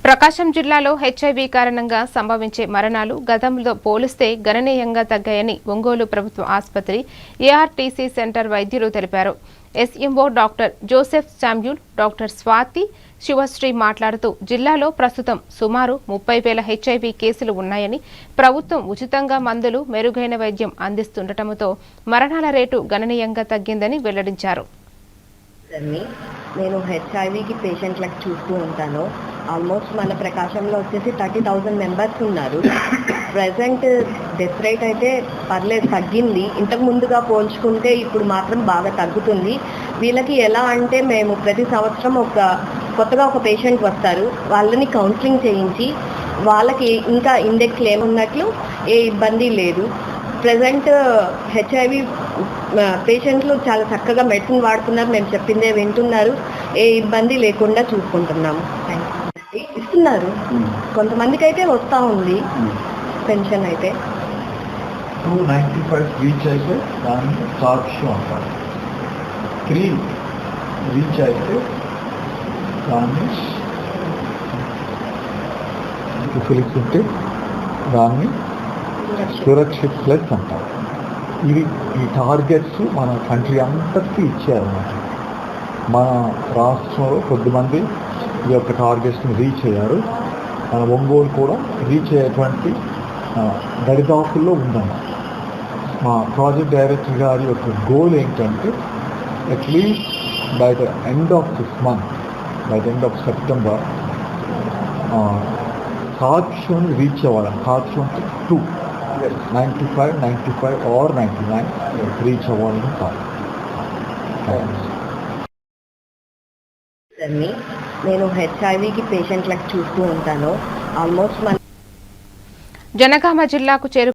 ప్రకాశం జిల్లాలో హెచ్ఐవి కారణంగా సంభవించే మరణాలు గతంలో పోలిస్తే గణనీయంగా తగ్గాయని ఒంగోలు ప్రభుత్వ ఆసుపత్రి ఏఆర్టీసీ సెంటర్ వైద్యులు తెలిపారు. SMO doctor Joseph Samuel, doctor Swathi Sivasri మాట్లాడుతూ జిల్లాలో ప్రస్తుతం సుమారు 30,000 హెచ్ఐవి కేసులు ఉన్నాయని, ప్రభుత్వం ఉచితంగా మందులు, మెరుగైన వైద్యం అందిస్తుండటంతో మరణాల రేటు గణనీయంగా తగ్గిందని వెల్లడించారు. నేను హెచ్ఐవికి పేషెంట్లకు చూస్తూ ఉంటాను. ఆల్మోస్ట్ మన ప్రకాశంలో వచ్చేసి 30,000 మెంబర్స్ ఉన్నారు. ప్రజెంట్ డెత్ రేట్ అయితే పర్లేదు, తగ్గింది. ఇంతకు ముందుగా పోల్చుకుంటే ఇప్పుడు మాత్రం బాగా తగ్గుతుంది. వీళ్ళకి ఎలా అంటే మేము ప్రతి సంవత్సరం కొత్తగా ఒక పేషెంట్ వస్తారు, వాళ్ళని కౌన్సిలింగ్ చేయించి వాళ్ళకి ఇంకా ఇండెక్స్ ఏమున్నట్లు ఏ ఇబ్బంది లేదు. ప్రజెంట్ హెచ్ఐవి పేషెంట్లు చాలా చక్కగా మెడిసిన్ వాడుతున్నారు, మేము చెప్పిందే వింటున్నారు, ఏ ఇబ్బంది లేకుండా చూసుకుంటున్నాము. ఇస్తున్నారు, కొంతమందికి అయితే వస్తూ ఉంది పెన్షన్. అయితే 295 రీచ్ అయితే దాన్ని సాక్ష్యం అంటారు. 3 రీచ్ అయితే దాన్ని ఫిలిక్స్ ఉంటే దాన్ని సురక్షిత్ ప్లస్ అంటారు. ఈ టార్గెట్స్ మన కంట్రీ అంతటికీ ఇచ్చారన్నమాట. మన రాష్ట్రంలో కొద్దిమంది ఈ యొక్క టార్గెట్స్ని రీచ్ అయ్యారు. మన ఒంగోలు కూడా రీచ్ అయ్యేటువంటి దరిదాపుల్లో ఉందన్నమాట. మా ప్రాజెక్ట్ డైరెక్టర్ గారి యొక్క గోల్ ఏంటంటే at least by the end of this month, by the end of September సాక్ష్యం రీచ్ అవ్వాలి. సాక్ష్యం 2 95 or 99 రీచ్ అవ్వాలని కాదు. నేను హెచ్ఐవికి పేషెంట్లకు చూస్తూ ఉంటాను. ఆల్మోస్ట్ జనగామ జిల్లాకు